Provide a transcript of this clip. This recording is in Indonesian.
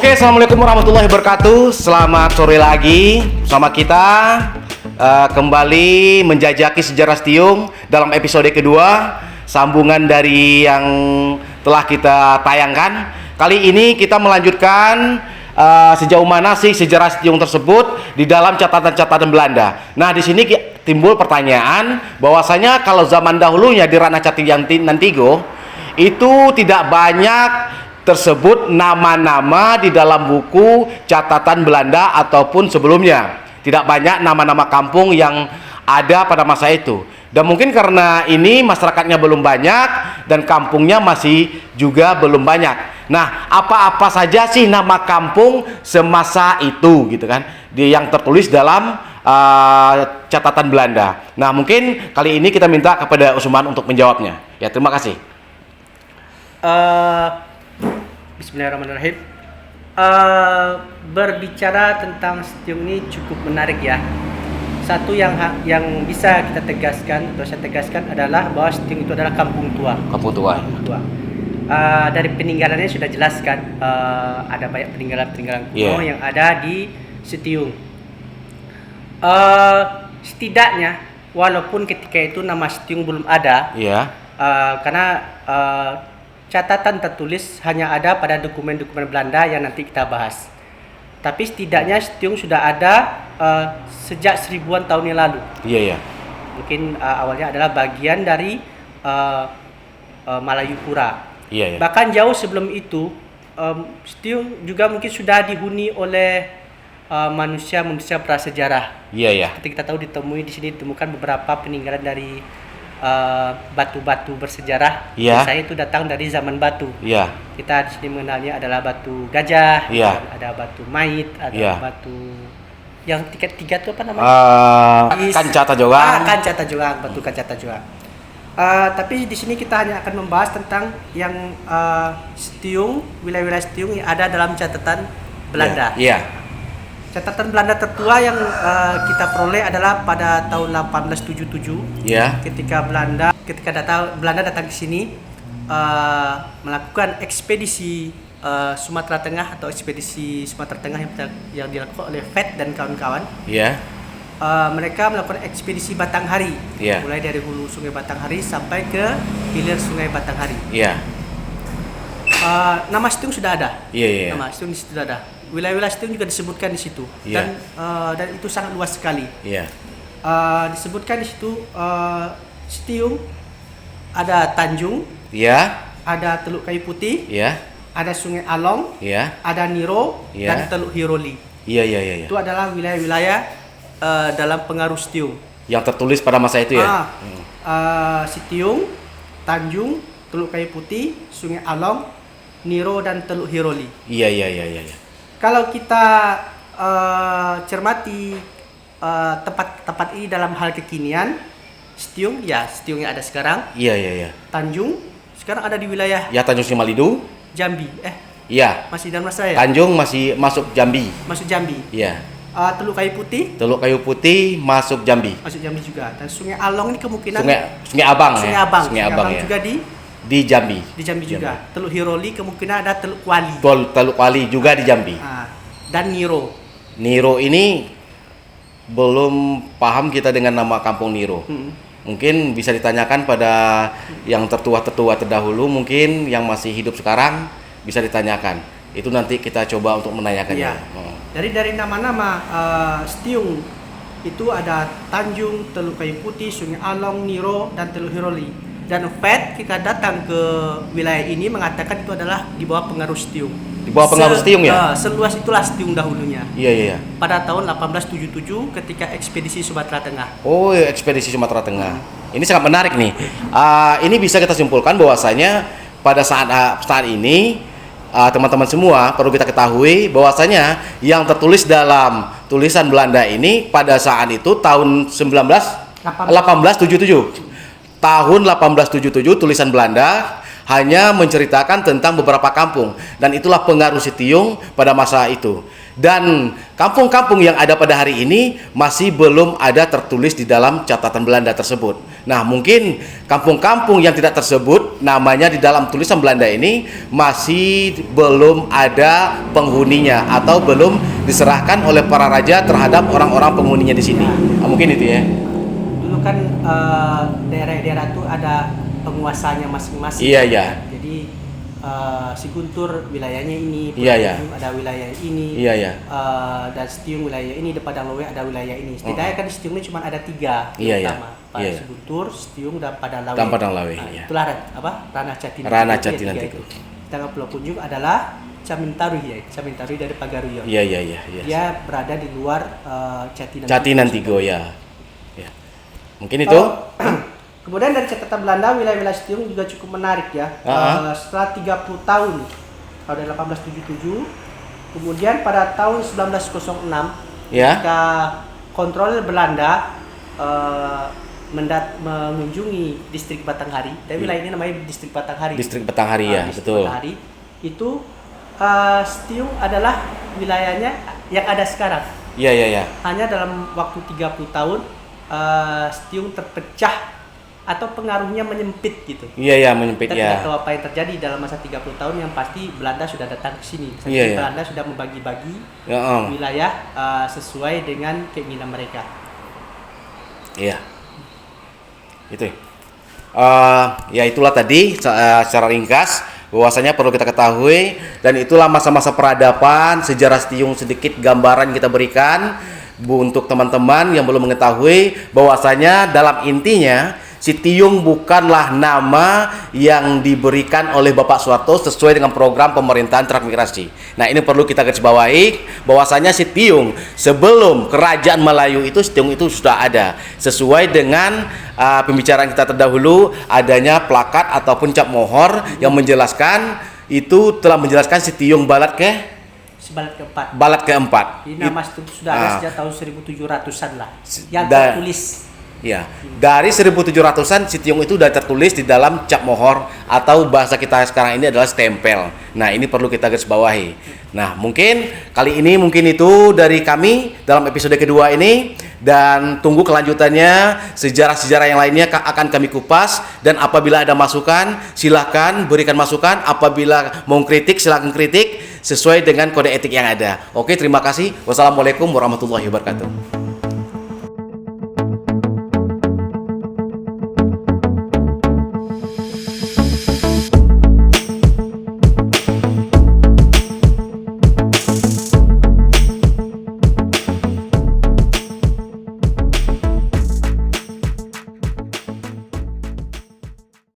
Oke, assalamualaikum warahmatullahi wabarakatuh. Selamat sore lagi sama kita kembali menjajaki sejarah Setiung dalam episode kedua, sambungan dari yang telah kita tayangkan. Kali ini kita melanjutkan sejauh mana sih sejarah Setiung tersebut di dalam catatan-catatan Belanda. Nah, di sini timbul pertanyaan bahwasanya kalau zaman dahulunya di Ranah Cati Nantigo itu tidak banyak tersebut nama-nama di dalam buku catatan Belanda ataupun sebelumnya. Tidak banyak nama-nama kampung yang ada pada masa itu. Dan mungkin karena ini masyarakatnya belum banyak dan kampungnya masih juga belum banyak. Nah, apa-apa saja sih nama kampung semasa itu gitu kan? Yang tertulis dalam catatan Belanda. Nah, mungkin kali ini kita minta kepada Usman untuk menjawabnya. Ya, terima kasih. Bismillahirrahmanirrahim. Berbicara tentang Setiung ini cukup menarik ya. Satu yang bisa kita tegaskan atau saya tegaskan adalah bahwa Setiung itu adalah kampung tua. Kampung tua. Dari peninggalannya sudah jelaskan, ada banyak peninggalan kuno yang ada di Setiung. Setidaknya walaupun ketika itu nama Setiung belum ada, karena catatan tertulis hanya ada pada dokumen-dokumen Belanda yang nanti kita bahas. Tapi setidaknya Setiung sudah ada sejak seribuan tahun yang lalu. Mungkin awalnya adalah bagian dari Malayupura. Bahkan jauh sebelum itu, Setiung juga mungkin sudah dihuni oleh manusia-manusia prasejarah. Seperti kita tahu di sini ditemukan beberapa peninggalan dari batu-batu bersejarah. Biasanya itu datang dari zaman batu. Kita di sini mengenalnya adalah batu gajah, ada batu mait, ada batu yang tiga itu apa namanya? Kancata Joang. Batu Kancata Joang. Tapi di sini kita hanya akan membahas tentang yang Setiung, wilayah-wilayah Setiung yang ada dalam catatan Belanda. Catatan Belanda tertua yang kita peroleh adalah pada tahun 1877. Ketika Belanda datang ke sini melakukan ekspedisi Sumatera Tengah atau ekspedisi Sumatera Tengah yang dilakukan oleh Fett dan kawan-kawan. Mereka melakukan ekspedisi Batanghari, mulai dari hulu Sungai Batanghari sampai ke hilir Sungai Batanghari. Nama Setiung sudah ada. Nama Setiung sudah ada. Wilayah-wilayah Setiung juga disebutkan di situ, dan itu sangat luas sekali. Disebutkan di situ Setiung ada Tanjung, ada Teluk Kayu Putih, ada Sungai Along, ada Niro, dan Teluk Hiroli. Itu adalah wilayah-wilayah dalam pengaruh Setiung yang tertulis pada masa itu ya. Setiung, Tanjung, Teluk Kayu Putih, Sungai Along, Niro, dan Teluk Hiroli. Kalau kita cermati tempat ini dalam hal kekinian, Setiung yang ada sekarang. Tanjung sekarang ada di wilayah Tanjung Simalidu, Jambi. Masih dalam masa ya? Tanjung masih masuk Jambi. Teluk Kayu Putih masuk Jambi. Masuk Jambi juga. Dan Sungai Along ini kemungkinan Sungai Abang juga di Jambi. Juga. Teluk Hiroli kemungkinan ada Teluk Kuali. Teluk Kuali juga di Jambi. Dan Niro ini belum paham kita dengan nama kampung Niro. Mungkin bisa ditanyakan pada yang tertua-tertua terdahulu, mungkin yang masih hidup sekarang bisa ditanyakan. Itu nanti kita coba untuk menanyakannya. Dari nama-nama Setiung itu ada Tanjung, Teluk Kayu Putih, Sungai Along, Niro, dan Teluk Hiroli. Dan Fett kita datang ke wilayah ini mengatakan itu adalah di bawah pengaruh Setiung. Di bawah pengaruh Setiung ya? Seluas itulah Setiung dahulunya. Pada tahun 1877 ketika ekspedisi Sumatera Tengah. Ekspedisi Sumatera Tengah. Ini sangat menarik nih. Ini bisa kita simpulkan bahwasanya pada saat ini teman-teman semua perlu kita ketahui bahwasanya yang tertulis dalam tulisan Belanda ini pada saat itu tahun 1877. Tahun 1877 tulisan Belanda hanya menceritakan tentang beberapa kampung, dan itulah pengaruh Sitiung pada masa itu. Dan kampung-kampung yang ada pada hari ini masih belum ada tertulis di dalam catatan Belanda tersebut. Nah, mungkin kampung-kampung yang tidak tersebut namanya di dalam tulisan Belanda ini masih belum ada penghuninya atau belum diserahkan oleh para raja terhadap orang-orang penghuninya di sini. Nah, mungkin itu ya. Dulu kan daerah-daerah itu ada penguasanya masing-masing. Iya, iya. Jadi si Guntur wilayahnya ini, Iya. ada wilayah ini, Iya. dan Setiung wilayah ini, di Padang Lowe ada wilayah ini. Setidaknya kan di Setiung ini cuma ada 3 Iya. utama, si Guntur, Setiung, dan Padang Lowe. Dan Padang Lowe. Nah, Iya. itulah Ranah Catinan. Ranah Catinan itu. Sedangkan Pulau Punjung adalah Camintaruh ya, Camintaruh dari Pagaruyo. Iya. Dia berada di luar Catinan Tigo ya. Ya. Mungkin itu. Kemudian dari catatan Belanda, wilayah-wilayah Setiung juga cukup menarik ya. Setelah 30 tahun, tahun 1877, kemudian pada tahun 1906, ketika kontrol Belanda mengunjungi distrik Batanghari, dan wilayah ini namanya distrik Batanghari. Distrik Batanghari ya, distrik betul. Batanghari, itu Setiung adalah wilayahnya yang ada sekarang. Iya. Hanya dalam waktu 30 tahun, Setiung terpecah atau pengaruhnya menyempit gitu. Iya, menyempit Kita ya. tidak tahu apa yang terjadi dalam masa 30 tahun, yang pasti Belanda sudah datang ke sini. Iya. Belanda sudah membagi-bagi wilayah sesuai dengan keinginan mereka. Iya. Itu. Ya itulah tadi secara ringkas bahwasanya perlu kita ketahui, dan itulah masa-masa peradaban, sejarah Setiung, sedikit gambaran kita berikan untuk teman-teman yang belum mengetahui bahwasanya dalam intinya Sitiung bukanlah nama yang diberikan oleh Bapak Soeharto sesuai dengan program pemerintahan transmigrasi. Nah, ini perlu kita garis bawahi bahwasanya Sitiung sebelum Kerajaan Melayu itu, Sitiung itu sudah ada. Sesuai dengan pembicaraan kita terdahulu, adanya plakat ataupun cap mohor yang menjelaskan, itu telah menjelaskan Sitiung Balat Balat keempat. Ini nama itu sudah ada sejak tahun 1700-an lah. Yang tertulis. Ya, dari 1700-an Sitiung itu sudah tertulis di dalam cap mohor, atau bahasa kita sekarang ini adalah stempel. Nah, ini perlu kita garis bawahi. Nah, mungkin kali ini itu dari kami dalam episode kedua ini, dan tunggu kelanjutannya, sejarah-sejarah yang lainnya akan kami kupas, dan apabila ada masukan silahkan berikan masukan, apabila mau kritik silahkan kritik sesuai dengan kode etik yang ada. Oke, terima kasih. Wassalamualaikum warahmatullahi wabarakatuh.